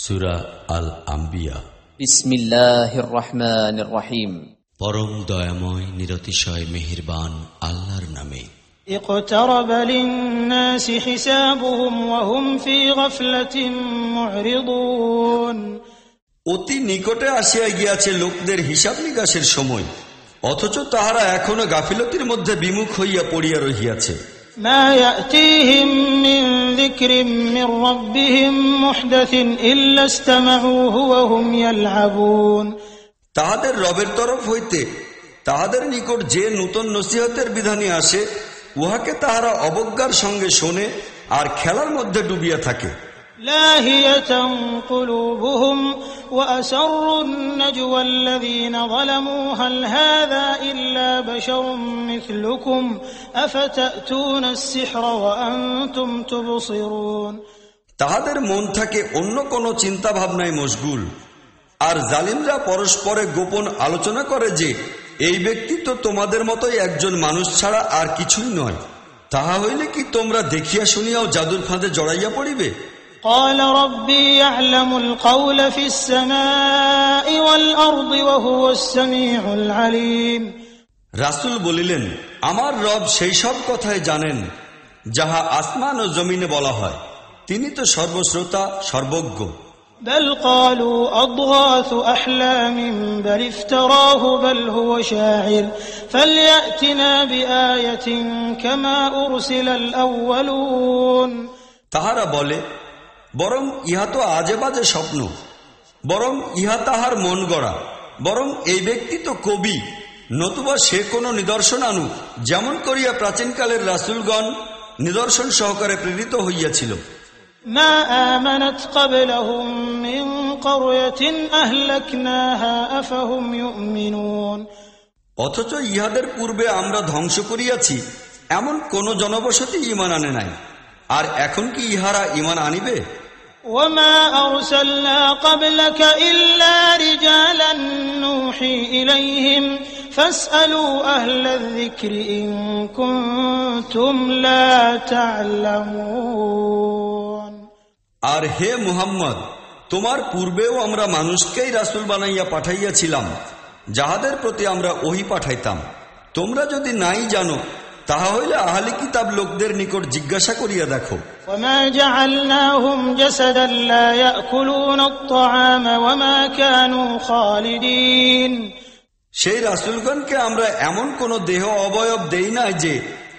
সূরা আল আম্বিয়া। বিসমিল্লাহির রহমানির রহিম। পরম দয়াময় নিরতিশয় মেহেরবান আল্লাহর নামে। ইকতারাবা লিন-নাসি হিসাবুহুম ওয়া হুম ফী গাফলাতিন মু'রিদুন। অতি নিকটে আসিয়া গিয়াছে লোকদের হিসাব নিকাশের সময়, অথচ তাহারা এখনো গাফিলতির মধ্যে বিমুখ হইয়া পড়িয়া রহিয়াছে। মা ইয়াতিহিম মিন যিকরিম মির রাব্বিহিম মুহদাসিন ইল্লা ইসতামাউহু ওয়া হুম ইয়ালআবুন। তাহাদের রবের তরফ হইতে তাহাদের নিকট যে নূতন নসিহতের বিধানে আসে, উহাকে তাহারা অবজ্ঞার সঙ্গে শোনে আর খেলার মধ্যে ডুবিয়া থাকে। লাহিয়াতান কুলুবুহুম ওয়া আসরুন নাজওয়া আল্লাযীনা যালামু হাল হাযা ইল্লা বাশারুম মিথলুকুম আফাতাতুনা আস-সিহরা ওয়া আনতুম তুবসিরুন। তাহাদের মন থাকে অন্য কোন চিন্তা ভাবনায় মশগুল, আর জালিমরা পরস্পরে গোপন আলোচনা করে যে এই ব্যক্তি তো তোমাদের মতোই একজন মানুষ ছাড়া আর কিছুই নয়। তাহা হইলে কি তোমরা দেখিয়া শুনিয়াও জাদুর ফাঁদে জড়াইয়া পড়িবে? قال ربي يعلم القول في السماء والأرض وهو السميع العليم। রাসূল বলিলেন, আমার রব সেই সব কথাই জানেন যাহা আসমান ও জমিনে বলা হয়, তিনি তো সর্বশ্রোতা সর্বজ্ঞ। بل قالوا أضغاث أحلام بل افتراه بل هو شاعر فليأتنا بآية كما أرسل الأولون। তাহারা বলে, বরং ইহা তো আজে বাজে স্বপ্ন, বরং ইহা তাহার মন গড়া, বরং এই ব্যক্তি তো কবি, নতুবা সে কোনো নিদর্শন আনুক, যেমন করিয়া প্রাচীনকালের রাসূলগণ নিদর্শন সহকারে প্রেরিত হইয়াছিল। ما آمنت قبلهم من قرية أهلكناها أفهم يؤمنون। অথচ ইহাদের পূর্বে আমরা ধ্বংস করিয়াছি এমন কোন জনবসতি ঈমান আনে নাই, আর এখন কি ইহারা ঈমান আনিবে? وما أرسلنا قبلك إلا رجالا نوحي إليهم فاسألوا أهل الذكر إن كنتم لا تعلمون। আর হে মুহাম্মদ, তোমার পূর্বেও আমরা মানুষকেই রাসূল বানাইয়া পাঠাইয়াছিলাম, যাহাদের প্রতি আমরা ওহী পাঠাইতাম। তোমরা যদি নাই জানো, তাহা হইলে আহলে কিতাব লোকদের নিকট জিজ্ঞাসা করিয়া দেখো। وما جعلناهم جسدا لا يأكلون الطعام وما كانوا خالدين। সেই রাসূলগণকে আমরা এমন কোন দেহ অবয়ব দেই নাই যে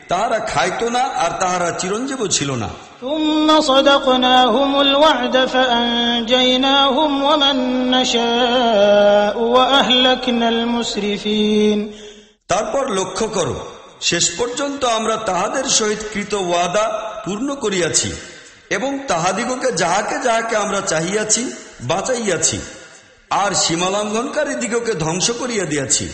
তাহারা খাইত না আর তাহারা চিরঞ্জীব ছিল না। ثم صدقناهم الوعد فأنجيناهم ومن نشاء وأهلكنا المسرفين। তারপর লক্ষ্য করো, শেষ পর্যন্ত আমরা তাহাদের সহিত কৃত ওয়াদা পূর্ণ করিয়াছি এবং তাহাদিগকে যাহাকে যাহাকে আমরা চাহিয়াছি বাঁচাইয়াছি, আর সীমালঙ্ঘনকারী দিগকে ধ্বংস করিয়া দিয়াছি।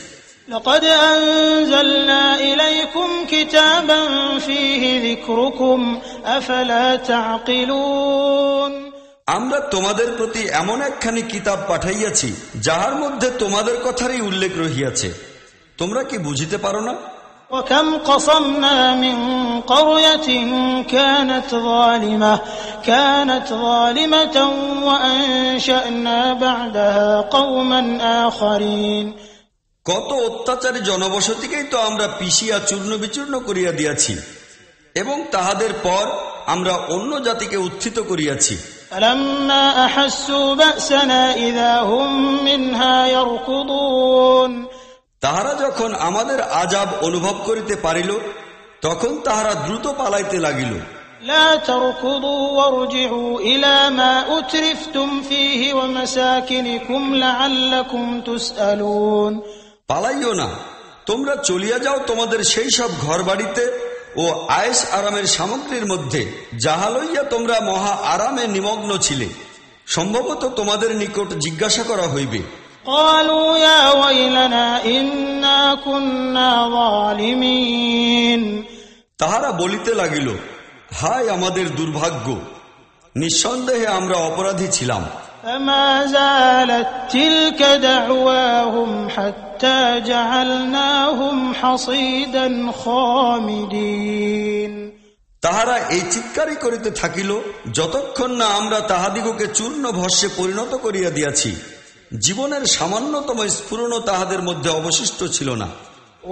لقد أنزلنا إليكم كتابا فيه ذكركم أفلا تعقلون। আমরা তোমাদের প্রতি এমন একখানি কিতাব পাঠাইয়াছি যাহার মধ্যে তোমাদের কথারই উল্লেখ রহিয়াছে, তোমরা কি বুঝিতে পারো না? وكم قصمنا من قرية كانت ظالمة وأنشأنا بعدها قوما آخرين। কত অত্যাচারী জনবসতিকেই তো আমরা পিষিয়া চূর্ণ বিচূর্ণ করিয়া দিয়াছি এবং তাহাদের পর আমরা অন্য জাতিকে উত্থিত করিয়াছি। فلما أحسوا بأسنا إذا هم منها يركضون। তাহারা যখন আমাদের আযাব অনুভব করিতে পারিল, তখন তাহারা দ্রুত পালাইতে লাগিল। لا تركضوا وارجعوا إلى ما أترفتم فيه ومساكنكم لعلكم تسألون। পালাইও না, তোমরা চলিয়া যাও তোমাদের সেই সব ঘর বাড়িতে ও আয়েশ আরামের সামগ্রীর মধ্যে, যাহা লইয়া তোমরা মহা আরামে নিমগ্ন ছিলে, সম্ভবত তোমাদের নিকট জিজ্ঞাসা করা হইবে। قالوا يا ويلنا إنا كنا ظالمين। তাহারা বলিতে লাগিল, হায় আমাদের দুর্ভাগ্য, নিঃসন্দেহে আমরা অপরাধী ছিলাম। فما زالت تلك دعواهم حتى جعلناهم حصيدا خامدين। তাহারা এই চিৎকারই করিতে থাকিল যতক্ষণ না আমরা তাহাদিগকে চূর্ণ ভস্যে পরিণত করিয়া দিয়াছি। জীবনের সামান্যতম স্ফুরণও তাহাদের মধ্যে অবশিষ্ট ছিল না।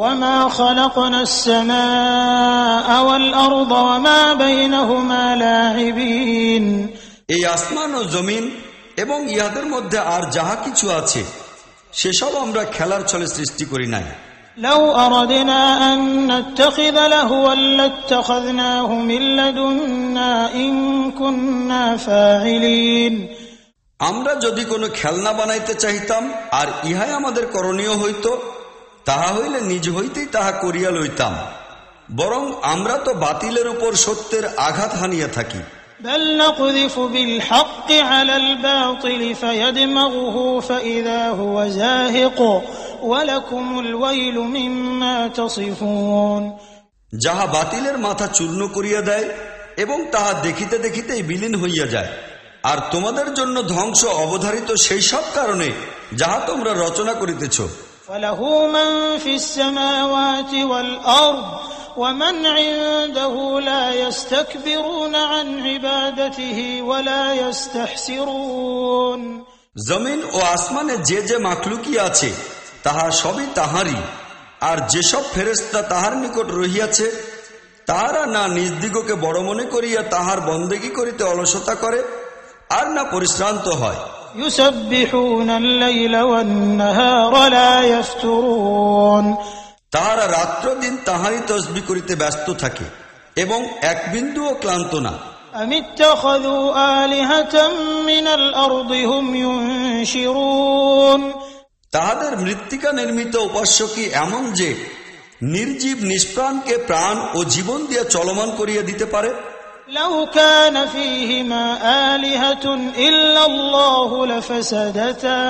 وما خلقنا السماء والأرض وما بينهما لاعبين এই আসমান ও জমিন এবং ইহাদের মধ্যে আর যাহা কিছু আছে সেসব আমরা খেলার ছলে সৃষ্টি করি নাই। لو أردنا أن نتخذ لهوا لاتخذناه من لدنا إن كنا فاعلين আমরা যদি কোনো খেলনা বানাইতে চাইতাম আর ইহাই আমাদের করণীয় হইত, তাহা হইলে নিজ হইতেই তাহা করিয়া লইতাম। বরং আমরা তো বাতিলের উপর সত্যের আঘাত হানিয়া থাকি। بل نقذف بالحق على الباطل فيدمغه فإذا هو زاهق ولكم الويل مما تصفون যাহা বাতিলের মাথা চূর্ণ করিয়া দেয় এবং তাহা দেখিতে দেখিতেই বিলীন হইয়া যায়, আর তোমাদের জন্য ধ্বংস অবধারিত সেই সব কারণে যাহা তোমরা রচনা করিতেছ। وله من في السماوات والأرض ومن عنده لا يستكبرون عن عبادته ولا يستحسرون জমিন ও আসমানে যে যে মাখলুকি আছে তাহা সবই তাহারই, আর যেসব ফেরেশতা তাহার নিকট রহিয়াছে তাহারা না নিজদিগকে বড় মনে করিয়া তাহার বন্দেগী করিতে অলসতা করে আর না পরিশ্রান্ত হয়। يسبحون الليل والنهار لا يفترون তাহারা রাত্র দিন তাহারই তসবিহ করিতে ব্যস্ত থাকে এবং এক বিন্দুও ক্লান্ত না। أم اتخذوا آلهة من الأرض هم ينشرون তাহাদের মৃত্তিকা নির্মিত উপাস্য কি এমন যে নির্জীব নিষ্প্রাণকে প্রাণ ও জীবন দিয়া চলমান করিয়া দিতে পারে? لو كان فيهما آلهة إلا الله لفسدتا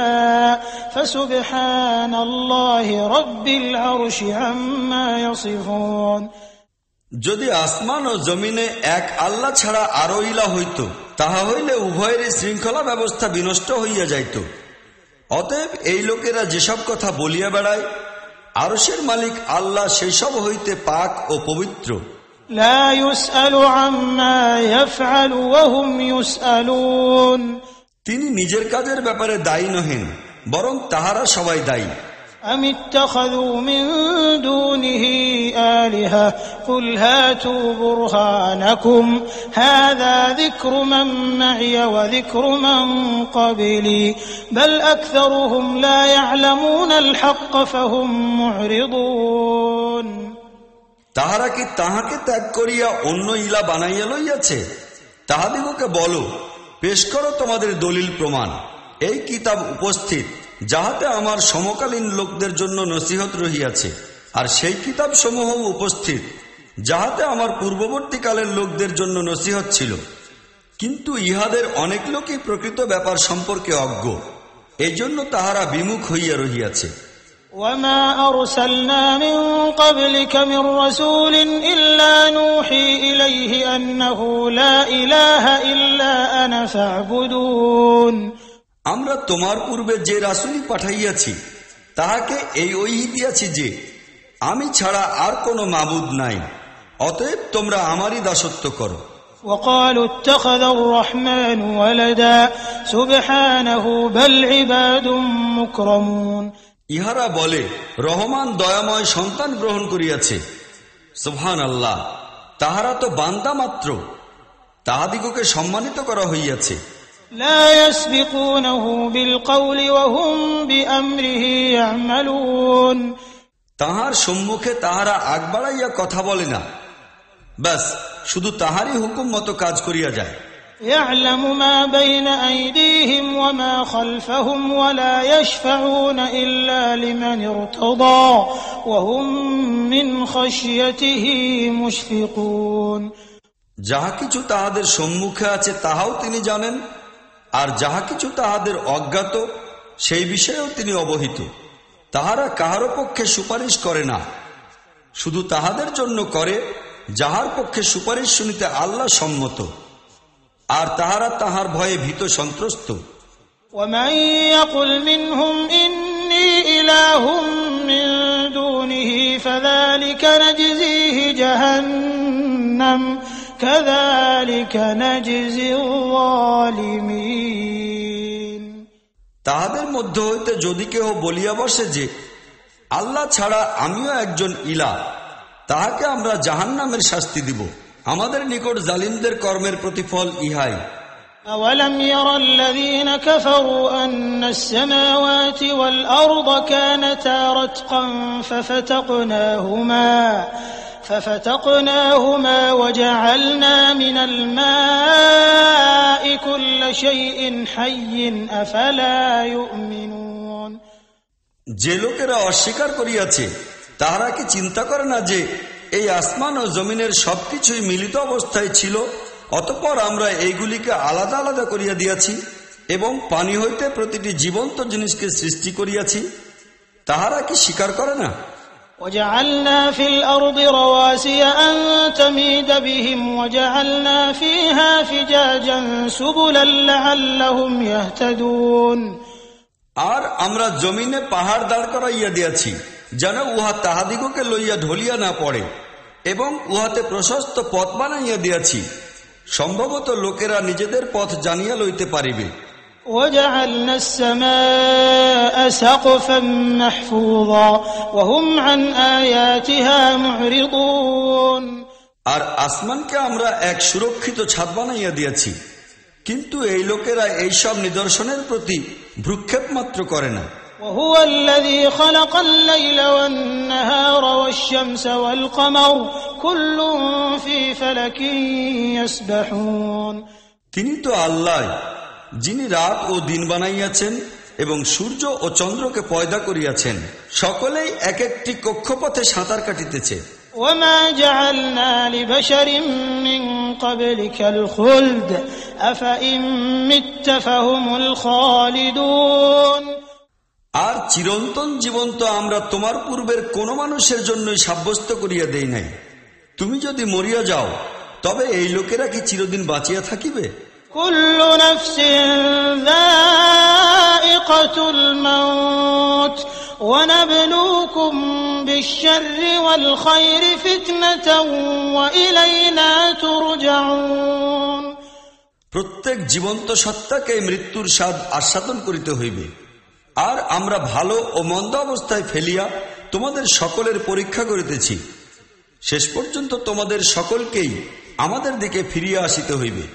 فسبحان الله رب العرش عما يصفون যদি আসমান ও জমিনে এক আল্লাহ ছাড়া আরো ইলা হইত, তাহা হইলে উভয়েরই শৃঙ্খলা ব্যবস্থা বিনষ্ট হইয়া যাইত। অতএব এই লোকেরা যেসব কথা বলিয়া বেড়ায়, আরশের মালিক আল্লাহ সেই সব হইতে পাক ও পবিত্র। لا يسأل عما يفعل وهم يسألون তিনি নিজের কাজের ব্যাপারে দায়ী নহেন, বরং তাহারা সবাই দায়ী। أم اتخذوا من دونه آلهة قل هاتوا برهانكم هذا ذكر من معي وذكر من قبلي بل أكثرهم لا يعلمون الحق فهم معرضون তাহারা কি তাহাকে ত্যাগ করিয়া অন্য ইলা বানাইয়া লইয়াছে? তাহাদিগকে বলো, পেশ করো তোমাদের দলিল প্রমাণ। এই কিতাব উপস্থিত যাহাতে আমার সমকালীন লোকদের জন্য নসিহত রহিয়াছে, আর সেই কিতাব সমূহ উপস্থিত যাহাতে আমার পূর্ববর্তীকালের লোকদের জন্য নসিহত ছিল, কিন্তু ইহাদের অনেক লোকই প্রকৃত ব্যাপার সম্পর্কে অজ্ঞ, এই জন্য তাহারা বিমুখ হইয়া রহিয়াছে। وما أرسلنا من قبلك من رسول إلا نوحي إليه أنه لا إله إلا أنا فاعبدون আমরা তোমার পূর্বে যে রাসূলই পাঠাইয়াছি তাহাকে এই ওহী দিয়াছি যে আমি ছাড়া আর কোনো মাবুদ নাই, অতএব তোমরা আমারই দাসত্ব করো। وقالوا اتخذ الرحمن ولدا سبحانه بل عباد مكرمون ইহারা বলে, রহমান দয়াময় সন্তান গ্রহণ করিয়াছে। সুবহানাল্লাহ, তাহারা তো বান্দা মাত্র, তাহাদিগকে সম্মানিত করা হইয়াছে। لا يسبقونه بالقول وهم بأمره يعملون তাহার সম্মুখে তাহারা আগ বাড়াইয়া কথা বলে না, ব্যাস শুধু তাহারই হুকুম মতো কাজ করিয়া যায়। يعلم ما بين أيديهم وما خلفهم ولا يشفعون إلا لمن ارتضى وهم من خشيته مشفقون যাহা কিছু তাহাদের সম্মুখে আছে তাহাও তিনি জানেন, আর যাহা কিছু তাহাদের অজ্ঞাত সেই বিষয়েও তিনি অবহিত। তাহারা কাহারও পক্ষে সুপারিশ করে না, শুধু তাহাদের জন্য করে যাহার পক্ষে সুপারিশ শুনিতে আল্লাহ সম্মত, আর তাহারা তাহার ভয়ে ভীত সন্ত্রস্ত। ومن يقل منهم إني إله من دونه فذلك نجزيه جهنم وكذلك نجزي الظالمين তাহাদের মধ্য হইতে যদি কেহ বলিয়া বসে যে আল্লাহ ছাড়া আমিও একজন ইলাহ, তাহাকে আমরা জাহান্নামের শাস্তি দিব। আমাদের নিকট জালিমদের কর্মের প্রতিফল ইহাই। أولم ير الذين كفروا أن السماوات والأرض كانتا رتقا ففتقناهما وجعلنا من الماء كل شيء حي أفلا يؤمنون যে লোকেরা অস্বীকার করিয়াছে তাহারা কি চিন্তা করে না যে এই আসমান ও জমিনের সবকিছুই মিলিত অবস্থায় ছিল, অতঃপর আমরা এইগুলিকে আলাদা আলাদা করিয়া দিয়াছি এবং পানি হইতে প্রতিটি জীবন্ত জিনিসকে সৃষ্টি করিয়াছি। তাহারা কি স্বীকার করে না? وجعلنا في الأرض رواسي أن تميد بهم وجعلنا فيها فجاجا سبلا لعلهم يهتدون আর আমরা জমিনে পাহাড় দাঁড় করাইয়া দিয়াছি যেন উহা তাহাদিগকে লইয়া ঢলিয়া না পড়ে, এবং উহাতে প্রশস্ত পথ বানাইয়া দিয়াছি, সম্ভবত লোকেরা নিজেদের পথ জানিয়া লইতে পারিবে। وجعلنا السماء سقفا محفوظا وهم عن آياتها معرضون আর আসমানকে আমরা এক সুরক্ষিত ছাদ বানাইয়া দিয়াছি, কিন্তু এই লোকেরা এইসব নিদর্শনের প্রতি ভ্রুক্ষেপ মাত্র করে না। وهو الذي خلق الليل والنهار والشمس والقمر كل في فلك يسبحون তিনি তো আল্লাহ, যিনি রাত ও দিন বানাইয়াছেন এবং সূর্য ও চন্দ্রকে পয়দা করিয়াছেন, সকলেই এক একটি কক্ষপথে সাঁতার কাটিতেছে। وما جعلنا لبشر من قبلك الخلد أفإن مت فهم الخالدون আর চিরন্তন জীবন তো আমরা তোমার পূর্বের কোন মানুষের জন্যই সাব্যস্ত করিয়া দেই নাই। তুমি যদি মরিয়া যাও তবে এই লোকেরা কি চিরদিন বাঁচিয়া থাকিবে? كل نفس ذائقة الموت ونبلوكم بالشر والخير فتنة وإلينا ترجعون প্রত্যেক জীবন্ত সত্তাকে মৃত্যুর স্বাদ আস্বাদন করিতে হইবে, আর আমরা ভালো ও মন্দ অবস্থায় ফেলিয়া তোমাদের সকলের পরীক্ষা করিতেছি। শেষ পর্যন্ত তোমাদের সকলকেই আমাদের দিকে ফিরিয়া আসিতে হইবে।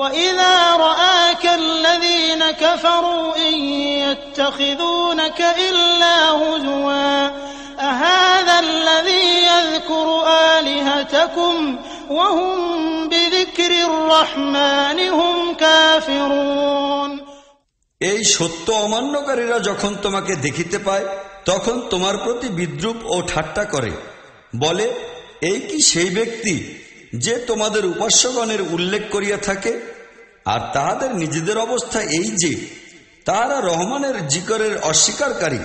وَإِذَا رَآكَ الَّذِينَ كَفَرُوا إِن يَتَّخِذُونَكَ إِلَّا هُزُوًا أَهَذَا الَّذِي يَذْكُرُ آلِهَتَكُمْ وَهُمْ بِذِكْرِ الرَّحْمَنِ هُمْ كَافِرُونَ এই সত্য অমান্যকারীরা যখন তোমাকে দেখিতে পায় তখন তোমার প্রতি বিদ্রূপ ও ঠাট্টা করে, বলে, এই কি সেই ব্যক্তি যে তোমাদের উপাস্যগণের উল্লেখ করিয়া থাকে? আর তাহাদের নিজেদের অবস্থা এই যে তাহারা রহমানের জিকরের অস্বীকারী।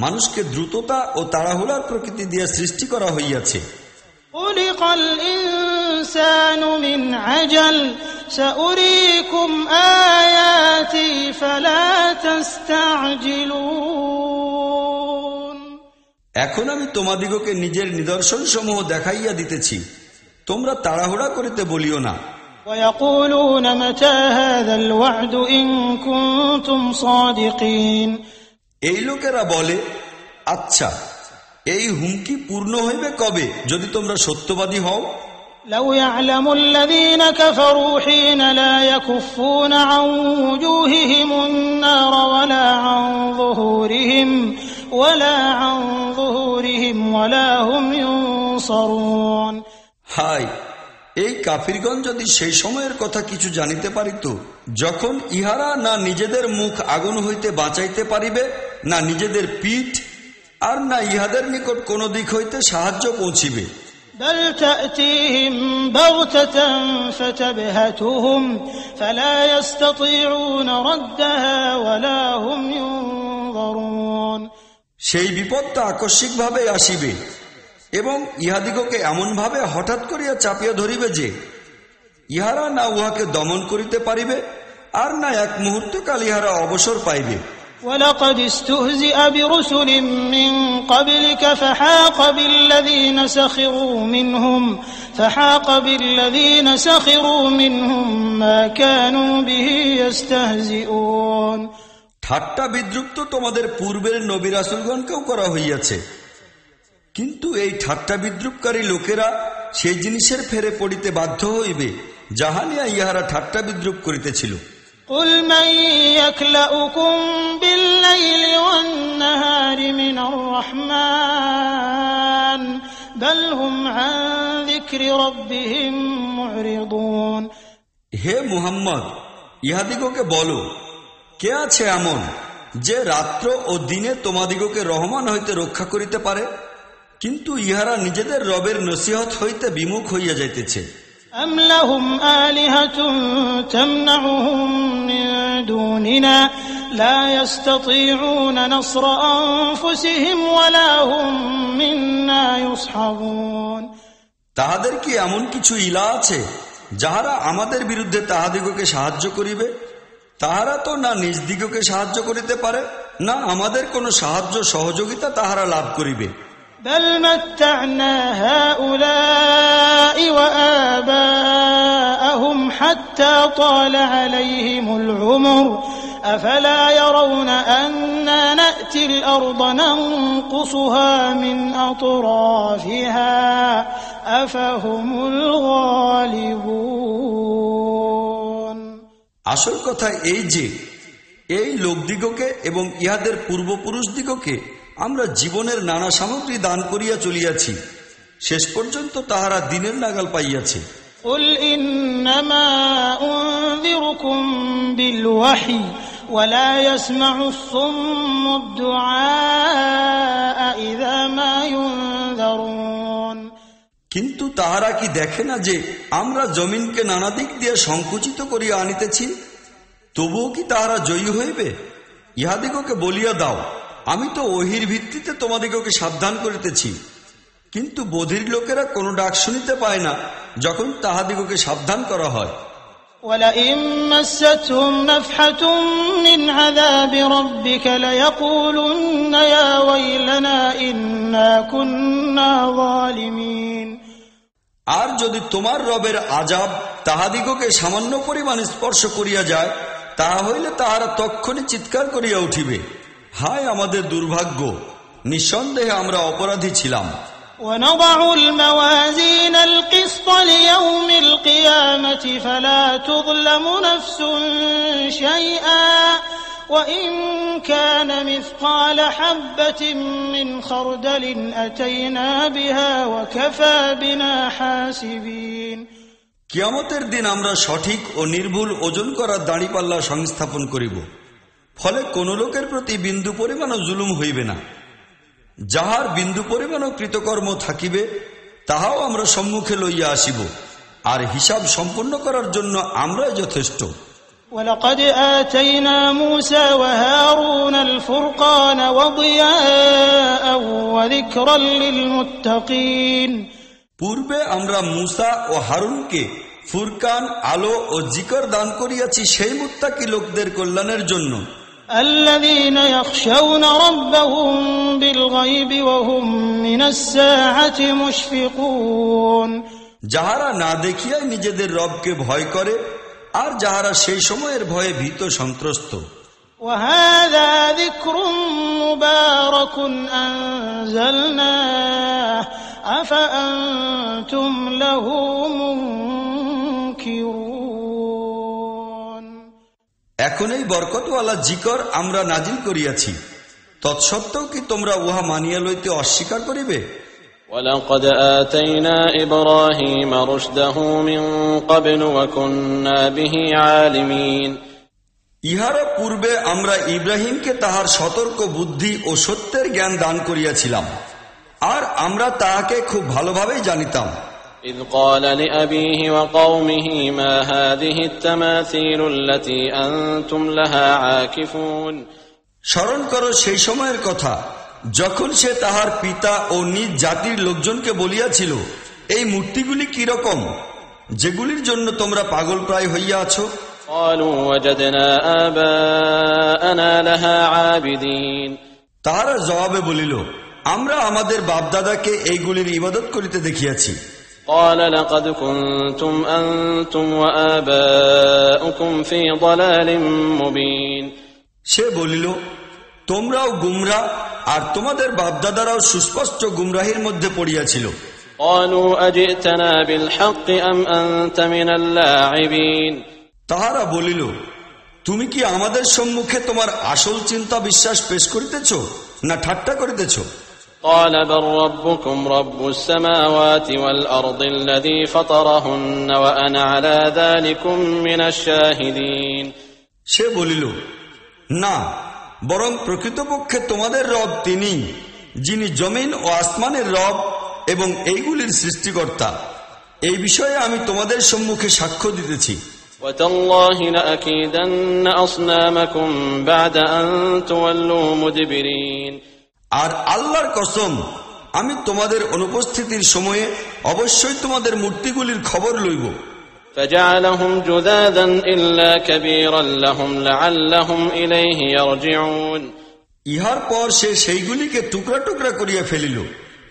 মানুষকে দ্রুততা ও তাড়াহুড়ার প্রকৃতি দিয়া সৃষ্টি করা হইয়াছে। খুলিকাল ইনসানু মিন আজাল সাউরীকুম আয়াতি ফালা তাস্তাজিলুন। এখন আমি তোমাদিগকে নিজের নিদর্শন সমূহ দেখাইয়া দিতেছি, তোমরা তাড়াহুড়া করিতে বলিও না। ويقولون متى هذا الوعد إن كنتم صادقين এই লোকেরা বলে, আচ্ছা এই হুমকি পূর্ণ হইবে কবে যদি তোমরা সত্যবাদী হও? لو يعلم الذين كفروا حين لا يكفون عن وجوههم النار ولا عن ظهورهم ولا هم ينصرون হায়, এই কাফিরগণ যদি সেই সময়ের কথা কিছু জানিতে পারিত যখন ইহারা না নিজেদের মুখ আগুন হইতে বাঁচাইতে পারিবে, না নিজেদের পিঠ, আর না ইহাদের নিকট কোন দিক হইতে সাহায্য পৌঁছিবে। بل تأتيهم بغتة فتبهتهم فلا يستطيعون ردها ولا هم ينظرون সেই বিপদটা আকস্মিকভাবে আসিবে এবং ইহাদিগকে এমনভাবে হঠাৎ করিয়া চাপিয়া ধরিবে যে ইহারা না উহাকে দমন করিতে পারিবে, আর না এক মুহূর্তকাল ইহারা অবসর পাইবে। وَلَقَدِ اسْتُهْزِئَ بِرُسُلٍ مِّن قَبْلِكَ فَحَاقَ بِالَّذِينَ سَخِرُوا مِنْهُم مَّا كَانُوا بِهِ يَسْتَهْزِئُونَ। ঠাট্টা বিদ্রুপ তো তোমাদের পূর্বের নবী রাসূলগণকেও করা হইয়াছে, কিন্তু এই ঠাট্টা বিদ্রুপকারী লোকেরা সেই জিনিসের ফেরে পড়িতে বাধ্য হইবে যাহা নিয়া ইহারা ঠাট্টা বিদ্রুপ করিতেছিল। قُلْ مَن يَكْلَؤُكُم بِاللَّيْلِ وَالنَّهَارِ مِنَ الرَّحْمَنِ بَلْ هُمْ عَن ذِكْرِ رَبِّهِم مُّعْرِضُونَ। হে মুহাম্মদ, ইহাদিগকে বলো, কে আছে এমন যে রাত্র ও দিনে তোমাদিগকে রহমান হইতে রক্ষা করিতে পারে? কিন্তু ইহারা নিজেদের রবের নসিহত হইতে বিমুখ হইয়া যাইতেছে। أَمْ لَهُمْ آلِهَةٌ تَمْنَعُهُم مِّن دُونِنَا لَا يَسْتَطِيعُونَ نَصْرَ أَنفُسِهِمْ وَلَا هُم مِّنَّا يُصْحَبُونَ। তাহাদের কি এমন কিছু ইলা আছে যাহারা আমাদের বিরুদ্ধে তাহাদিগকে সাহায্য করিবে? তাহারা তো না নিজ দিগকে সাহায্য করিতে পারে, না আমাদের কোনো সাহায্য সহযোগিতা তাহারা লাভ করিবে। بل متعنا هؤلاء وآباءهم حتى طال عليهم العمر أفلا يرون أنا نأتي الأرض ننقصها من أطرافها أفهم الغالبون। আসল কথা এই যে এই লোকদিগকে এবং ইহাদের পূর্বপুরুষদিগকে আমরা জীবনের নানা সামগ্রী দান করিয়া চলিয়াছি, শেষ পর্যন্ত তাহারা দিনের নাগাল পাইয়াছে। قُلْ إِنَّمَا أُنذِرُكُم بِالْوَحْيِ وَلَا يَسْمَعُ الصُّمُّ الدُّعَاءَ إِذَا مَا يُنذَرُونَ। কিন্তু তাহারা কি দেখে না যে আমরা জমিনকে নানা দিক দিয়ে সংকুচিত করিয়া আনিতেছি? তবুও কি তাহারা জয়ী হইবে? ইহাদিগকে বলিয়া দাও, আমি তো ওহির ভিত্তিতে তোমাদিগকে সাবধান করিতেছি, কিন্তু বধির লোকেরা কোনো ডাক শুনিতে পায় না যখন তাহাদিগকে সাবধান করা হয়। وَلَئِن مَّسَّتْهُمْ نَفْحَةٌ مِّنْ عَذَابِ رَبِّكَ لَيَقُولُنَّ يَا وَيْلَنَا إِنَّا كُنَّا ظَالِمِينَ। আর যদি তোমার রবের আযাব তাহাদিগকে সামান্য পরিমাণ স্পর্শ করিয়া যায়, তাহা হইলে তাহারা তক্ষণি চিৎকার করিয়া উঠিবে, হায় আমাদের দুর্ভাগ্য, নিঃসন্দেহে আমরা অপরাধী ছিলাম। وَنَضَعُ الْمَوَازِينَ الْقِسْطَ لِيَوْمِ الْقِيَامَةِ فَلَا تُظْلَمُ نَفْسٌ شَيْئًا وَإِن كَانَ مِثْقَالَ حَبَّةٍ مِّنْ خَرْدَلٍ أَتَيْنَا بِهَا وَكَفَى بِنَا حَاسِبِينَ। কিয়ামতের দিন আমরা সঠিক ও নির্ভুল ওজন করার দাঁড়িপাল্লা সংস্থাপন করিব, ফলে কোন লোকের প্রতি বিন্দু পরিমাণও জুলুম হইবে না। যাহার বিন্দু পরিমাণও কৃতকর্ম থাকিবে তাহাও আমরা সম্মুখে লইয়া আসিব, আর হিসাব সম্পূর্ণ করার জন্য আমরাই যথেষ্ট। وَلَقَدْ آتَيْنَا مُوسَى وَهَارُونَ الْفُرْقَانَ وَضِيَاءً وَذِكْرًا لِلْمُتَّقِينَ। পূর্বে আমরা মূসা ও হারুনকে ফুরকান, আলো ও জিকর দান করিয়াছি সেই মুত্তাকি লোকদের কল্যাণের জন্য। الذين يخشون ربهم بالغيب وهم من الساعة مشفقون। যাহারা না দেখিয়াই নিজেদের রবকে ভয় করে আর যাহারা সেই সময়ের ভয়ে ভীত সন্ত্রস্ত। وهذا ذكر مبارك أنزلناه أفأنتم له منكرون। এখন এই বরকতওয়ালা জিকর আমরা নাজিল করিয়াছি, তৎসত্ত্বেও কি তোমরা উহা মানিয়া লইতে অস্বীকার করিবে? وَلَقَدْ آتَيْنَا إِبْرَاهِيمَ رُشْدَهُ مِنْ قَبْلُ وَكُنَّا بِهِ عَالِمِينَ। ইহারা পূর্বে আমরা ইব্রাহিমকে তাহার সতর্ক বুদ্ধি ও সত্যের জ্ঞান দান করিয়াছিলাম, আর আমরা তাহাকে খুব ভালোভাবেই জানিতাম। إِذْ قَالَ لِأَبِيهِ وَقَوْمِهِ مَا هَذِهِ التَّمَاثِيلُ الَّتِي أَنْتُمْ لَهَا عَاكِفُونَ। স্মরণ করো সেই সময়ের কথা যখন সে তাহার পিতা ও নিজ জাতির লোকজনকে বলিয়াছিল, এই মূর্তিগুলি কি রকম যেগুলির জন্য তোমরা পাগল প্রায় হইয়া আছো? قالوا وجدنا آباءنا لها عابدين তাহারা জবাবে বলিল, আমরা আমাদের বাপদাদাকে এইগুলির ইবাদত করিতে দেখিয়াছি। قال لقد كنتم أنتم وآباؤكم في ضلال مبين সে বলিল, তোমরাও গুমরা আর তোমাদের বাপদাদারাও সুস্পষ্ট গুমরাহির মধ্যে পড়িয়াছিল। قالوا أجئتنا بالحق أم أنت من اللاعبين তাহারা বলিল, তুমি কি আমাদের সম্মুখে তোমার আসল চিন্তা বিশ্বাস পেশ করিতেছ না ঠাট্টা করিতেছ? قال بل ربكم رب السماوات والأرض الذي فطرهن وأنا على ذلكم من الشاهدين সে বলিল, না, বরং প্রকৃতপক্ষে তোমাদের রব তিনি, যিনি জমিন ও আসমানের রব এবং এইগুলির সৃষ্টিকর্তা। এই বিষয়ে আমি তোমাদের সম্মুখে সাক্ষ্য দিতেছি। وتالله لأكيدن أصنامكم بعد أن تولوا مدبرين আর আল্লাহর কসম, আমি তোমাদের অনুপস্থিতির সময়ে অবশ্যই তোমাদের মূর্তিগুলির খবর লইব। فجعلهم جذاذا إلا كبيرا لهم لعلهم إليه يرجعون ইহার পর সে সেইগুলিকে টুকরা টুকরা করিয়া ফেলিল,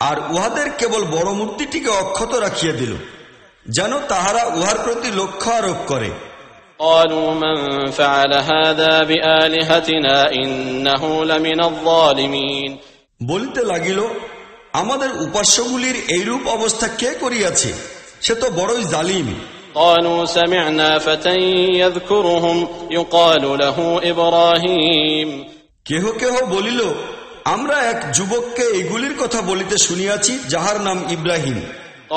আর উহাদের কেবল বড় মূর্তিটিকে অক্ষত রাখিয়া দিল, যেন তাহারা উহার প্রতি লক্ষ্য আরোপ করে। قالوا من فعل هذا بآلهتنا إنه لمن الظالمين বলিতে লাগিল, আমাদের উপাস্যগুলির এইরূপ অবস্থা কে করিয়াছে? সে তো বড়ই জালিম। قالوا سمعنا فتى يذكرهم يقال له إبراهيم কেহ কেহ বলিল, আমরা এক যুবককে এগুলির কথা বলিতে শুনিয়াছি, যাহার নাম ইব্রাহিম।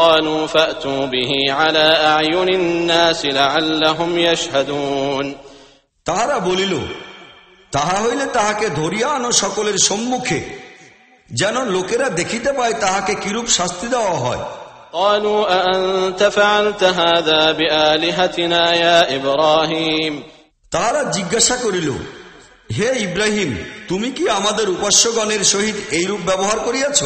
قالوا فأتوا به على أعين الناس لعلهم يشهدون তাহারা বলিল, তাহা হইলে তাহাকে ধরিয়া আনো সকলের সম্মুখে, যেন লোকেরা দেখিতে পায় তাহাকে কিরূপ শাস্তি দেওয়া হয়। قالوا أأنت فعلت هذا بآلهتنا يا إبراهيم তাহারা জিজ্ঞাসা করিল, হে ইব্রাহিম, তুমি কি আমাদের উপাস্যগণের সহিত এইরূপ ব্যবহার করিয়াছ?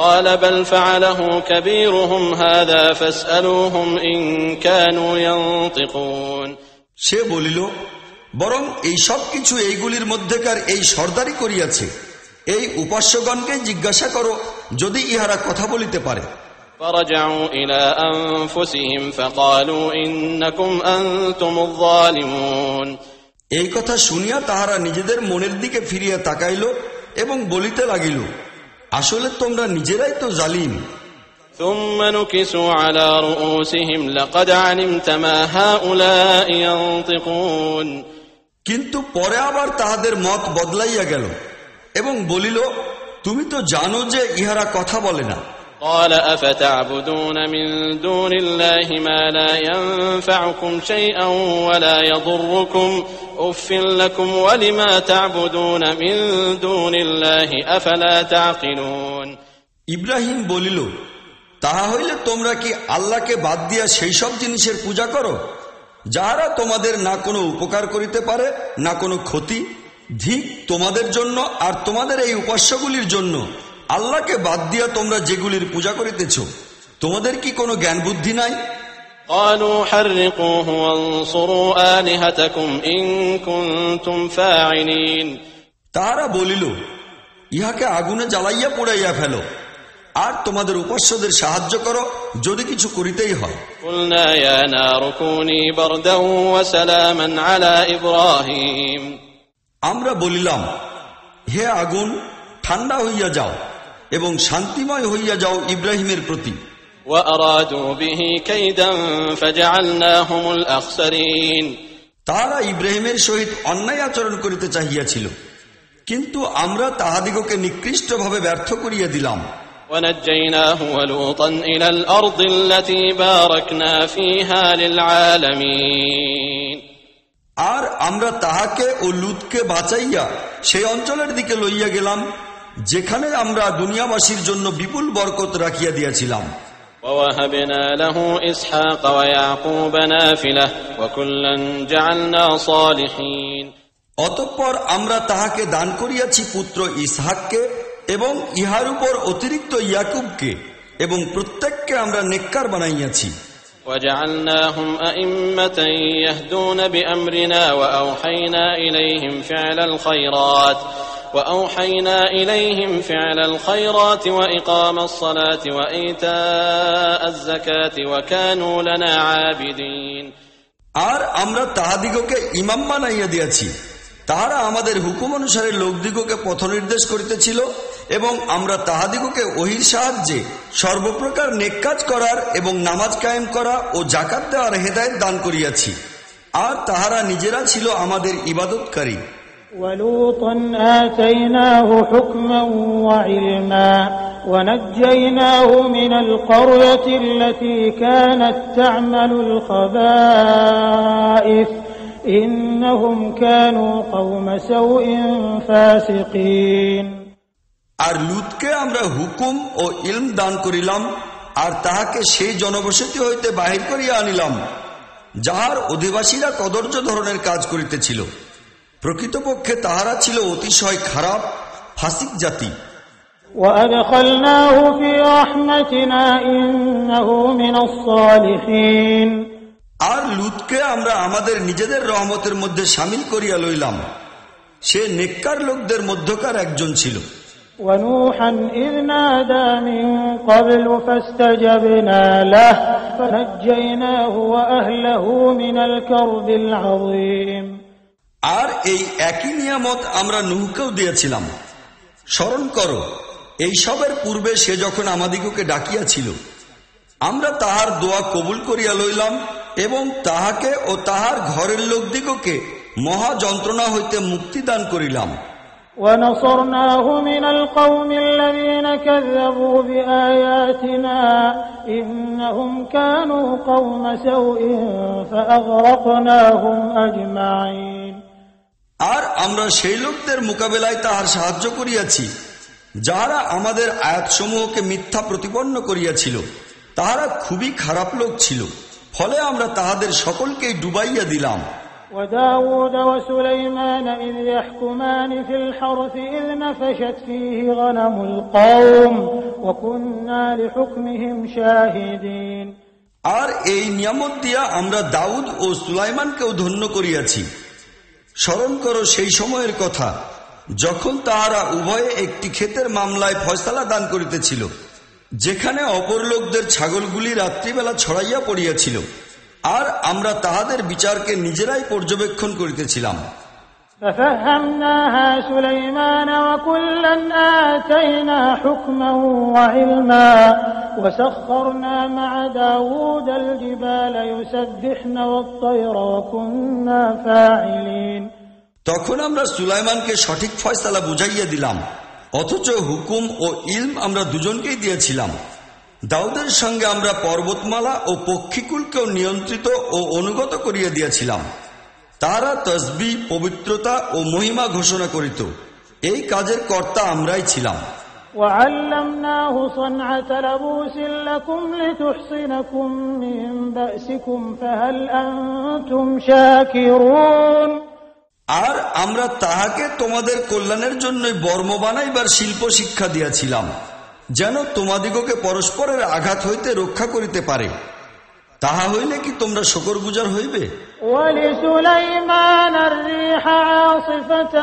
قال بل فعله كبيرهم هذا فاسألوهم إن كانوا ينطقون সে বলিল, বরং এই সব কিছু এইগুলির মধ্যেকার এই সর্দারি করিয়াছে, এই উপাস্যগণকে জিজ্ঞাসা করো যদি ইহারা কথা বলিতে পারে। فرجعوا إلى أنفسهم فقالوا إنكم أنتم الظالمون এই কথা শুনিয়া তাহারা নিজেদের মনের দিকে ফিরিয়া তাকাইল এবং বলিতে লাগিল, আসলে তোমরা নিজেরাই তো জালিম। ثم نكسوا على رؤوسهم لقد علمت ما هؤلاء ينطقون কিন্তু পরে আবার তাহাদের মত বদলাইয়া গেল এবং বলিল, তুমি তো জানো যে ইহারা কথা বলে না। قال أفتعبدون من دون الله ما لا ينفعكم شيئا ولا يضركم أف لكم ولما تعبدون من دون الله أفلا تعقلون ইব্রাহিম বলিল, তাহা হইলে তোমরা কি আল্লাহকে বাদ দিয়া সেই সব জিনিসের পূজা করো, যাহারা তোমাদের না কোনো উপকার করিতে পারে না কোনো ক্ষতি? ধিক তোমাদের জন্য আর তোমাদের এই উপাস্যগুলির জন্য, আল্লাহকে বাদ দিয়া তোমরা যেগুলির পূজা করিতেছ। তোমাদের কি কোনো জ্ঞান বুদ্ধি নাই? قالوا حرقوه وانصروا آلهتكم إن كنتم فاعلين তাহারা বলিল, ইহাকে আগুনে জ্বালাইয়া পোড়াইয়া ফেলো, আর তোমাদের উপাস্যদের সাহায্য করো যদি কিছু করিতেই হয়। قلنا يا نار كوني بردا وسلاما على إبراهيم আমরা বলিলাম, হে আগুন, ঠান্ডা হইয়া যাও এবং শান্তিময় হইয়া যাও ইব্রাহিমের প্রতি। وأرادوا به كيدا فجعلناهم الأخسرين তাহারা ইব্রাহিমের সহিত অন্যায় আচরণ করিতে চাহিয়াছিল, কিন্তু আমরা তাহাদিগকে নিকৃষ্টভাবে ব্যর্থ করিয়া দিলাম। ونجيناه ولوطا إلى الأرض التي باركنا فيها للعالمين আর আমরা তাহাকে ও লুতকে বাঁচাইয়া সেই অঞ্চলের দিকে লইয়া গেলাম, যেখানে আমরা দুনিয়াবাসীর জন্য বিপুল বরকত রাখিয়া দিয়াছিলাম। ووهبنا له إسحاق ويعقوب نافلة وكلا جعلنا صالحين অতঃপর আমরা তাহাকে দান করিয়াছি পুত্র ইসহাককে এবং ইহার উপর অতিরিক্ত ইয়াকুবকে, এবং প্রত্যেককে আমরা নেককার বানাইয়াছি। وجعلناهم أئمة يهدون بأمرنا وأوحينا إليهم فعل الخيرات وإقام الصلاة وإيتاء الزكاة وكانوا لنا عابدين আর আমরা তাহাদিগকে ইমাম বানাইয়া দিয়াছি, তাহারা আমাদের হুকুম অনুসারে লোকদিগকে পথ নির্দেশ করিতেছিল এবং আমরা তাহাদিগকে ওহীর সাহায্যে সর্বপ্রকার নেক কাজ করার এবং নামাজ কায়েম করা ও যাকাত দেওয়ার হেদায়েত দান করিয়াছি, আর তাহারা নিজেরা ছিল আমাদের ইবাদতকারী। وَلُوطًا آتَيْنَاهُ حُكْمًا وَعِلْمًا وَنَجَّيْنَاهُ مِنَ الْقَرْيَةِ الَّتِي كَانَتْ تَعْمَلُ الْخَبَائِثَ إِنَّهُمْ كَانُوا قَوْمَ سَوْءٍ فَاسِقِينَ। আর লুতকে আমরা হুকুম ও ইলম দান করিলাম, আর তাহাকে সেই জনবসতি হইতে বাহির করিয়া আনিলাম যাহার অধিবাসীরা কদর্য ধরনের কাজ করিতেছিল। প্রকৃতপক্ষে তাহারা ছিল অতিশয় খারাপ ফাসিক জাতি। وَأَدْخَلْنَاهُ فِي رَحْمَتِنَا إِنَّهُ مِنَ الصَّالِحِينَ। আর লুতকে আমরা আমাদের নিজেদের রহমতের মধ্যে শামিল করিয়া লইলাম, সে নেককার লোকদের মধ্যকার একজন ছিল। وَنُوحًا إِذْ نَادَى مِن قَبْلُ فَاسْتَجَبْنَا لَهُ فَنَجَّيْنَاهُ وَأَهْلَهُ مِنَ الْكَرْبِ الْعَظِيمِ। আর এই একই নিয়ামত আমরা নূহকেও দিয়েছিলাম। স্মরণ করো, এই সবের পূর্বে সে যখন আমাদিগকে ডাকিয়াছিল, আমরা তাহার দোয়া কবুল করিয়া লইলাম এবং তাহাকে ও তাহার ঘরের লোকদিগকে মহা যন্ত্রণা হইতে মুক্তি দান করিলাম। وَنَصَرْنَاهُ مِنَ الْقَوْمِ الَّذِينَ كَذَّبُوا بِآيَاتِنَا إِنَّهُمْ كَانُوا قَوْمَ سَوْءٍ فَأَغْرَقْنَاهُمْ أَجْمَعِينَ। আর আমরা সেই লোকদের মোকাবেলায় তাহার সাহায্য করিয়াছি যাহারা আমাদের আয়াতসমূহকে মিথ্যা প্রতিপন্ন করিয়াছিল, তাহারা খুবই খারাপ লোক ছিল, ফলে আমরা তাহাদের সকলকেই ডুবাইয়া দিলাম। وَدَاوُودَ وَسُلَيْمَانَ إِذْ يَحْكُمَانِ فِي الْحَرْثِ إِذْ نَفَشَتْ فِيهِ غَنَمُ الْقَوْمِ وَكُنَّا لِحُكْمِهِمْ شَاهِدِينَ। আর এই নিয়ামত দিয়া আমরা দাউদ ও সুলাইমানকেও ধন্য করিয়াছি। স্মরণ করো সেই সময়ের কথা যখন তাহারা উভয়ে একটি ক্ষেতের মামলায় ফয়সালা দান করিতেছিল, যেখানে অপর লোকদের ছাগলগুলি রাত্রিবেলা ছড়াইয়া পড়িয়াছিল, আর আমরা তাহাদের বিচারকে নিজেরাই পর্যবেক্ষণ করিতেছিলাম। فَفَهَّمْنَاهَا سُلَيْمَانَ وَكُلًّا آتَيْنَا حُكْمًا وَعِلْمًا وَسَخَّرْنَا مَعَ دَاوُودَ الْجِبَالَ يُسَبِّحْنَ وَالطَّيْرَ وَكُنَّا فَاعِلِينَ। তখন আমরা সুলাইমানকে সঠিক ফয়সালা বুঝাইয়া দিলাম, অথচ হুকুম ও ইলম আমরা দুজনকেই দিয়েছিলাম। দাউদের সঙ্গে আমরা পর্বতমালা ও পক্ষীকুলকেও নিয়ন্ত্রিত ও অনুগত করিয়া দিয়েছিলাম। তারা তসবিহ, পবিত্রতা ও মহিমা ঘোষণা করিত। এই কাজের কর্তা আমরাই ছিলাম। وَعَلَّمْنَاهُ صَنْعَةَ لَبُوسٍ لَكُمْ لِتُحْصِنَكُم مِّن بَأْسِكُمْ فَهَلْ أَنتُمْ شَاكِرُونَ। আর আমরা তাহাকে তোমাদের কল্যাণের জন্য বর্ম বানাইবার শিল্প শিক্ষা দিয়াছিলাম, যেন তোমাদিগকে পরস্পরের আঘাত হইতে রক্ষা করিতে পারে। তাহা হইলে কি তোমরা শুকরগুজার হইবে? وَلِسُلَيْمَانَ الرِّيحَ عَاصِفَةً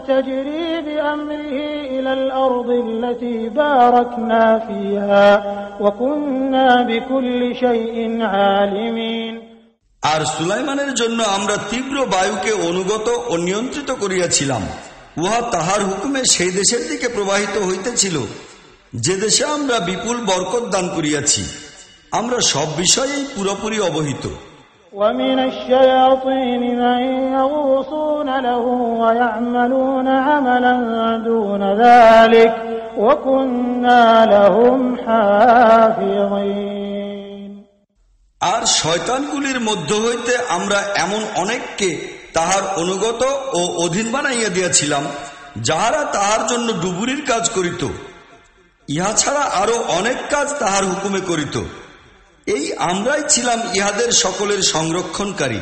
تَجْرِي بِأَمْرِهِ إِلَى الْأَرْضِ الَّتِي بَارَكْنَا فِيهَا وَكُنَّا بِكُلِّ شَيْءٍ عَالِمِينَ। আর সুলাইমানের জন্য আমরা তীব্র বায়ুকে অনুগত ও নিয়ন্ত্রিত করিয়াছিলাম। উহা তাহার হুকুমে সেই দেশের দিকে প্রবাহিত হইতেছিল যে দেশে আমরা বিপুল বরকত দান করিয়াছি। আমরা সব বিষয়েই পুরোপুরি অবহিত। وَمِنَ الشَّيَاطِينِ مَن يَغُوصُونَ لَهُ وَيَعْمَلُونَ عَمَلًا دُونَ ذَلِكَ وَكُنَّا لَهُمْ حَافِظِينَ। আর শয়তানগুলির মধ্য হইতে আমরা এমন অনেককে তাহার অনুগত ও অধীন বানাইয়া দিয়াছিলাম, যাহারা তাহার জন্য ডুবুরির কাজ করিত। ইহা ছাড়া আরো অনেক কাজ তাহার হুকুমে করিত। এই আমরাই ছিলাম ইহাদের সকলের সংরক্ষণকারী।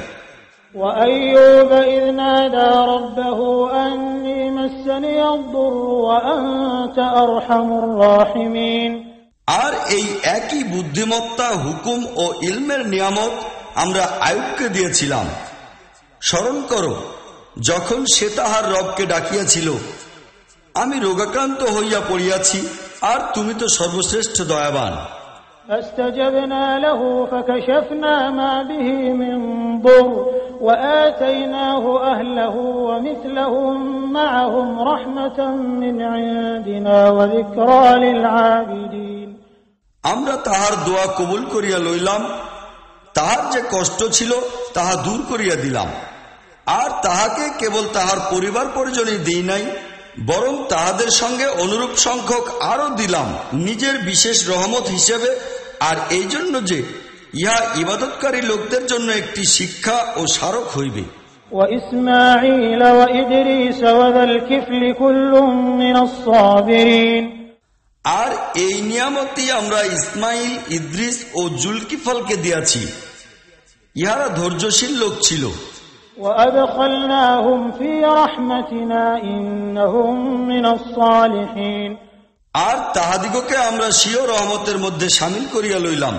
وَأَيُّوبَ إِذْ نَادَى رَبَّهُ أَنِّي مَسَّنِيَ الضُّرُّ وَأَنْتَ أَرْحَمُ الرَّاحِمِينَ। আর এই একই বুদ্ধিমত্তা, হুকুম ও ইলমের নিয়ামত আমরা আইয়ুবকে দিয়েছিলাম। স্মরণ করো যখন সে তাহার রবকে ডাকিয়াছিল, আমি রোগাক্রান্ত হইয়া পড়িয়াছি, আর তুমি তো সর্বশ্রেষ্ঠ দয়াবান। فاستجبنا له فكشفنا ما به من ضر وآتيناه أهله ومثلهم معهم رحمة من عندنا وذكرى للعابدين। আমরা তাহার দোয়া কবুল করিয়া লইলাম, তাহার যে কষ্ট ছিল তাহা দূর করিয়া দিলাম, আর তাহাকে কেবল তাহার পরিবার পরিজনই দিই নাই, বরং তাহাদের সঙ্গে অনুরূপ সংখ্যক আরো দিলাম নিজের বিশেষ রহমত হিসেবে, আর এই জন্য যে ইহা ইবাদতকারী লোকদের জন্য একটি শিক্ষা ও স্মারক হইবে। وإسماعيل وإدريس وذا الكفل كل من الصابرين। আর এই নিয়ামতই আমরা ইসমাইল, ইদ্রিস ও জুলকিফলকে দিয়াছি, ইহারা ধৈর্যশীল লোক ছিল। وأدخلناهم في رحمتنا إنهم من الصالحين। আর তাহাদিগকে আমরা স্বীয় রহমতের মধ্যে শামিল করিয়া লইলাম,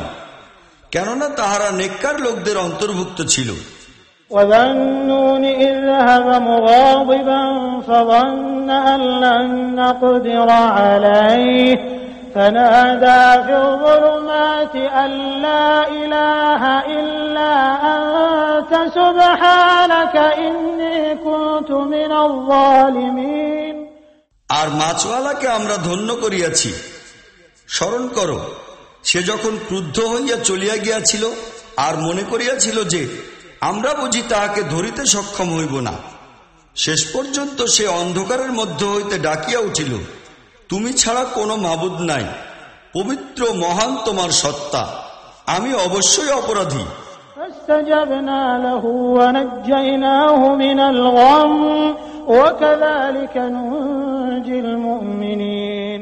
কেননা তাহারা নেককার লোকদের অন্তর্ভুক্ত ছিল। وذا النون إذ ذهب مغاضبا فظن أن لن نقدر عليه فنادى في الظلمات أن لا إله إلا أنت سبحانك إني كنت من الظالمين। আর মাছওয়ালাকে আমরা ধন্য করিয়াছি। স্মরণ করো সে যখন ক্রুদ্ধ হইয়া চলিয়া গিয়াছিল আর মনে করিয়াছিল যে আমরা বুঝি তাহাকে ধরিতে সক্ষম হইব না, শেষ পর্যন্ত সে অন্ধকারের মধ্য হইতে ডাকিয়া উঠিল, তুমি ছাড়া কোনো মাবুদ নাই, পবিত্র মহান তোমার সত্তা, আমি অবশ্যই অপরাধী। فاستجبنا له ونجيناه من الغم وكذلك ننجي المؤمنين।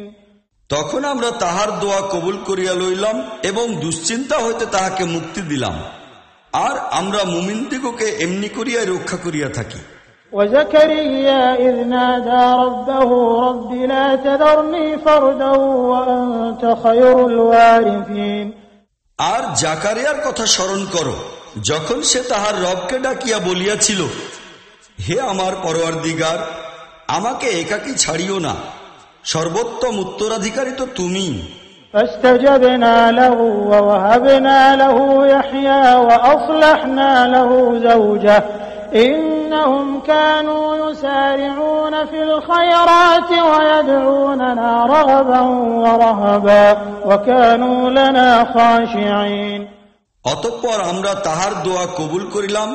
তখন আমরা তাহার দোয়া কবুল করিয়া লইলাম এবং দুশ্চিন্তা হইতে তাহাকে মুক্তি দিলাম, আর আমরা মুমিনদিগকে এমনি করিয়া রক্ষা করিয়া থাকি। وزكريا إذ نادى ربه رب لا تذرني فردا وأنت خير الوارثين। আর জাকারিয়ার কথা স্মরণ করো যখন সে তাহার রবকে ডাকিয়া বলিয়াছিল, হে আমার পরওয়ারদিগার, আমাকে একাকী ছাড়িও না, সর্বোত্তম উত্তরাধিকারী তো তুমি। فاستجبنا له ووهبنا له يحيى وأصلحنا له زوجه إنهم كانوا يسارعون في الخيرات ويدعوننا رغبا ورهبا وكانوا لنا خاشعين। অতঃপর আমরা তাহার দোয়া কবুল করিলাম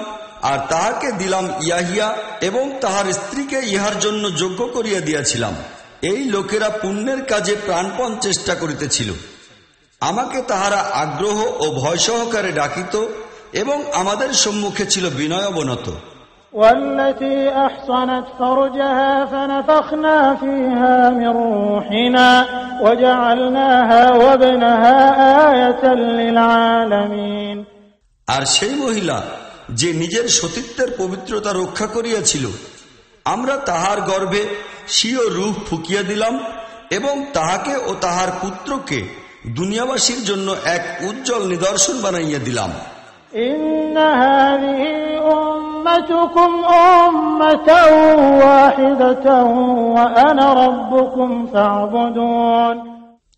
আর তাহাকে দিলাম ইয়াহিয়া এবং তাহার স্ত্রীকে ইহার জন্য যোগ্য করিয়া দিয়াছিলাম। এই লোকেরা পুণ্যের কাজে প্রাণপণ চেষ্টা করিতেছিল। আমাকে তাহারা আগ্রহ ও ভয় সহকারে ডাকিত এবং আমাদের সম্মুখে ছিল বিনয় অবনত। والتي أحصنت فرجها فنفخنا فيها من روحنا وجعلناها وابنها آية للعالمين। আর সেই মহিলা যে নিজের সতীত্বের পবিত্রতা রক্ষা করিয়াছিল, আমরা তাহার গর্ভে স্বীয় রূহ ফুকিয়া দিলাম এবং তাহাকে ও তাহার পুত্রকে দুনিয়াবাসীর জন্য এক উজ্জ্বল নিদর্শন বানাইয়া দিলাম। إن هذه أمتكم أمة واحدة وأنا ربكم فاعبدون।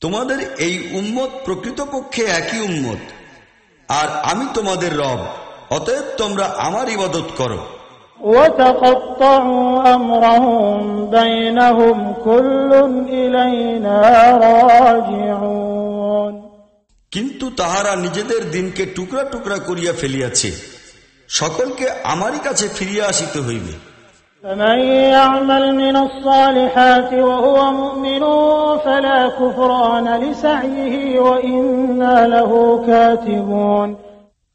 তোমাদের এই উম্মত প্রকৃতপক্ষে একই উম্মত, আর আমি তোমাদের রব, অতএব তোমরা আমার ইবাদত করো। وتقطعوا أمرهم بينهم كل إلينا راجعون। কিন্তু তাহারা নিজেদের দিনকে টুকরা টুকরা করিয়া ফেলিয়াছে, সকলকে আমারই কাছে ফিরিয়া আসিতে হইবে। فمن يعمل من الصالحات وهو مؤمن فلا كفران لسعيه وإنا له كاتبون।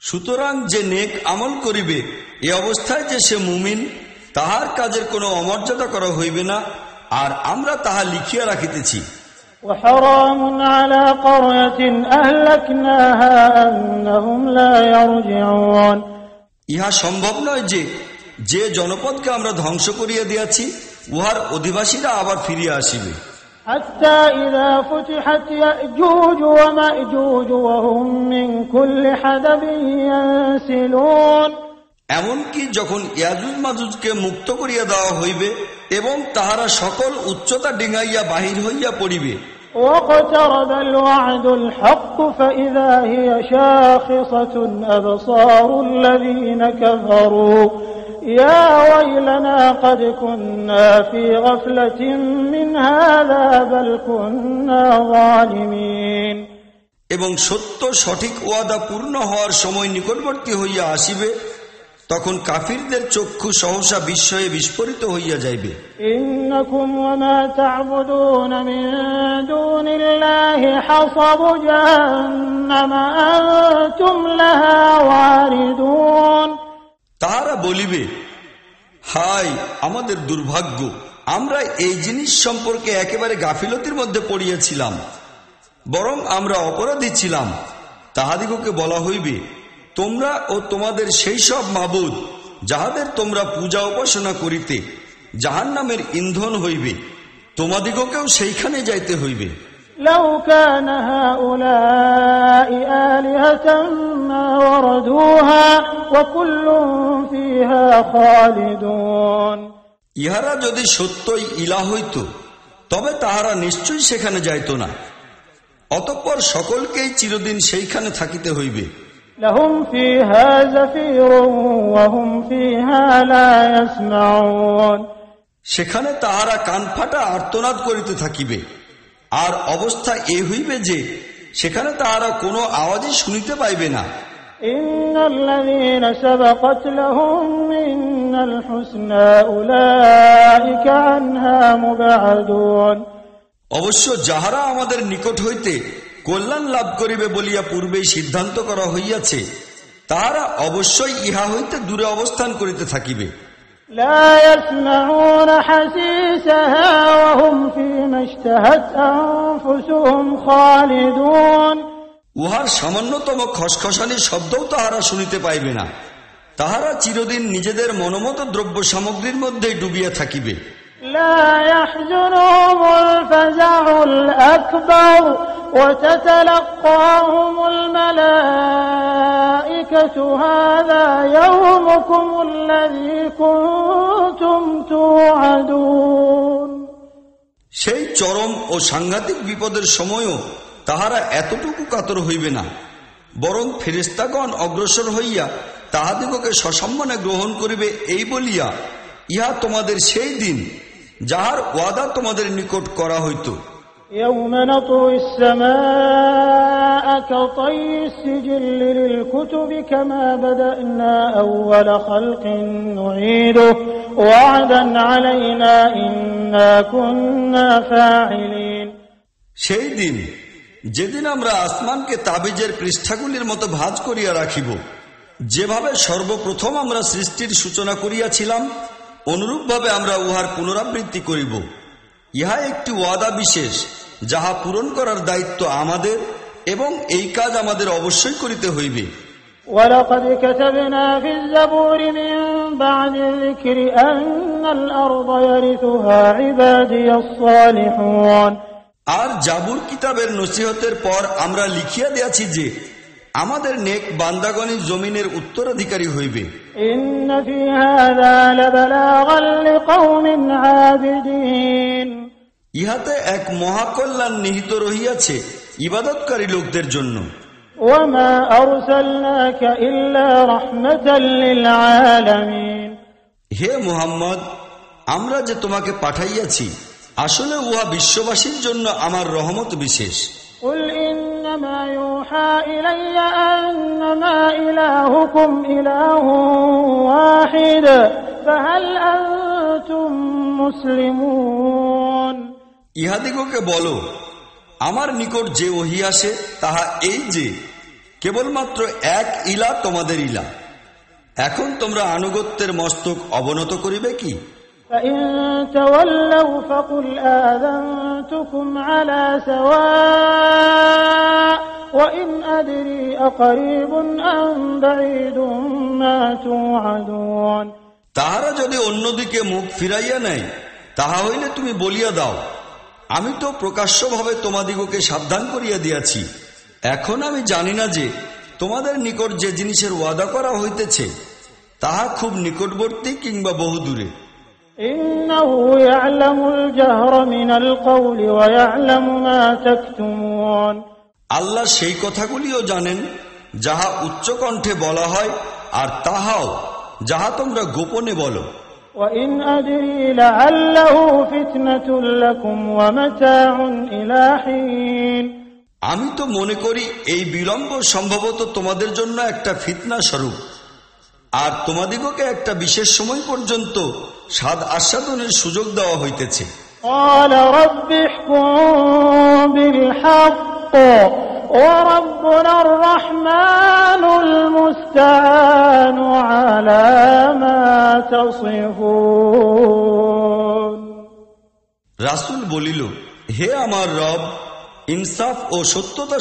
সুতরাং যে নেক আমল করিবে এ অবস্থায় যে সে মুমিন, তাহার কাজের কোনো অমর্যাদা করা হইবে না, আর আমরা তাহা লিখিয়া রাখিতেছি। وحرام على قرية أهلكناها أنهم لا يرجعون। ইহা সম্ভব নয় যে যে জনপদকে আমরা ধ্বংস করিয়া দিয়াছি উহার অধিবাসীরা আবার ফিরিয়া আসিবে। حتى إذا فتحت يأجوج ومأجوج وهم من كل حدب ينسلون এমনকি যখন ইয়াজুজ মাজুজকে মুক্ত করিয়া দেওয়া হইবে এবং তাহারা সকল উচ্চতা ডিঙাইয়া বাহির হইয়া পড়িবে। واقترب الوعد الحق فإذا هي شاخصة أبصار الذين كفروا يا ويلنا قد كنا في غفلة من هذا بل كنا ظالمين। এবং সত্য সঠিক ওয়াদা পূর্ণ হওয়ার সময় নিকটবর্তী হইয়া আসিবে, তখন কাফিরদের চক্ষু সহসা বিস্ময়ে বিস্ফোরিত হইয়া যাইবে। إنكم وما تعبدون من دون الله حصب جهنم أنتم لها واردون। তাহারা বলিবে, হায় আমাদের দুর্ভাগ্য, আমরা এই জিনিস সম্পর্কে একেবারে গাফিলতির মধ্যে পড়িয়াছিলাম, বরং আমরা অপরাধী ছিলাম। তাহাদিগকে বলা হইবে, তোমরা ও তোমাদের সেই সব মাবুদ যাহাদের তোমরা পূজা উপাসনা করিতে জাহান্নামের ইন্ধন হইবে, তোমাদিগকেও সেইখানে যাইতে হইবে। لو كان هؤلاء آلهة ما وردوها وكل فيها خالدون। ইহারা যদি সত্যই ইলাহ হইত তবে তাহারা নিশ্চয়ই সেখানে যাইত না, অতঃপর সকলকেই চিরদিন সেইখানে থাকিতে হইবে। لهم فيها زفير وهم فيها لا يسمعون। সেখানে তাহারা কানফাটা আর্তনাদ করিতে থাকিবে, আর অবস্থা এ হইবে যে সেখানে তাহারা কোনো আওয়াজই শুনিতে পাইবে না। إن الذين سبقت لهم منا الحسنى أولئك عنها مبعدون। অবশ্য যাহারা আমাদের নিকট হইতে কল্যাণ লাভ করিবে বলিয়া পূর্বেই সিদ্ধান্ত করা হইয়াছে, তাহারা অবশ্যই ইহা হইতে দূরে অবস্থান করিতে থাকিবে। لا يسمعون حسيسها وهم فيما اشتهت أنفسهم خالدون। উহার সামান্যতম খসখসানির শব্দও তাহারা শুনিতে পাইবে না, তাহারা চিরদিন নিজেদের মনোমত দ্রব্য সামগ্রীর মধ্যেই ডুবিয়া থাকিবে। لا يحزنهم الفزع الأكبر وتتلقاهم الملائكة هذا يومكم الذي كنتم توعدون। সেই চরম ও সাংঘাতিক বিপদের সময়ও তাহারা এতটুকু কাতর হইবে না, বরং ফেরেশতাগণ অগ্রসর হইয়া তাহাদিগকে সসম্মানে গ্রহণ করিবে এই বলিয়া, ইহা তোমাদের সেই দিন যাহার ওয়াদা তোমাদের নিকট করা হইত। يوم نطوي السماء كطي السجل للكتب كما بدأنا أول خلق نعيده وعدا علينا إنا كنا فاعلين। সেই দিন যেদিন আমরা আসমানকে তাবিজের পৃষ্ঠাগুলির মতো ভাঁজ করিয়া রাখিব, যেভাবে সর্বপ্রথম আমরা সৃষ্টির সূচনা করিয়াছিলাম অনুরূপভাবে আমরা উহার পুনরাবৃত্তি করিব। ইহা একটি ওয়াদা বিশেষ যাহা পূরণ করার দায়িত্ব আমাদের, এবং এই কাজ আমাদের অবশ্যই করিতে হইবে। ولقد كتبنا في الزبور من بعد الذكر أن الأرض يرثها عبادي الصالحون। আর জাবুর কিতাবের নসিহতের পর আমরা লিখিয়া দিয়াছি যে আমাদের নেক বান্দাগণই জমিনের উত্তরাধিকারী হইবে। إن في هذا لبلاغا لقوم عابدين। ইহাতে এক মহাকল্যাণ নিহিত রহিয়াছে ইবাদতকারী লোকদের জন্য। وما أرسلناك إلا رحمة للعالمين। হে মুহাম্মদ, আমরা যে তোমাকে পাঠাইয়াছি আসলে উহা বিশ্ববাসীর জন্য আমার রহমত বিশেষ। قل إنما يوحى إلي أنما إلهكم إله واحد فهل أنتم مسلمون। ইহাদিগকে বলো, আমার নিকট যে ওহী আসে তাহা এই যে কেবলমাত্র এক ইলা তোমাদের ইলা, এখন তোমরা আনুগত্যের মস্তক অবনত করিবে কি? فإن تولوا فقل آذنتكم على سواء وإن أدري أقريب أم بعيد ما توعدون। তাহারা যদি অন্যদিকে মুখ ফিরাইয়া নেয় তাহা হইলে তুমি বলিয়া দাও, আমি তো প্রকাশ্যভাবে তোমাদিগকে সাবধান করিয়া দিয়াছি। এখন আমি জানি না যে তোমাদের নিকট যে জিনিসের ওয়াদা করা হইতেছে তাহা খুব নিকটবর্তী কিংবা বহুদূরে। ইন্নাহু ইয়ালামুল জাহরা মিনাল কওলি ওয়া ইয়ালামু মা তাকতুমুন। আল্লাহ সেই কথাগুলিও জানেন যাহা উচ্চকণ্ঠে বলা হয় আর তাহাও যাহা তোমরা গোপনে বলো। وَإِنْ أَدْرِي لَعَلَّهُ فِتْنَةٌ لَكُمْ وَمَتَاعٌ إِلَى حِينٍ। আমি তো মনে করি এই বিলম্ব সম্ভবত তোমাদের জন্য একটা ফিতনা স্বরূপ, আর তোমাদিগকে একটা বিশেষ সময় পর্যন্ত স্বাদ আস্বাদনের সুযোগ দেওয়া হইতেছে। قَالَ رَبِّ احْكُم بِالْحَقِّ وَرَبُّنَا الرَّحْمَنُ الْمُسْتَعَانُ عَلَى مَا تَصِفُونَ। রাসূল বলিল, হে আমার রব, ইনসাফ ও সত্যতা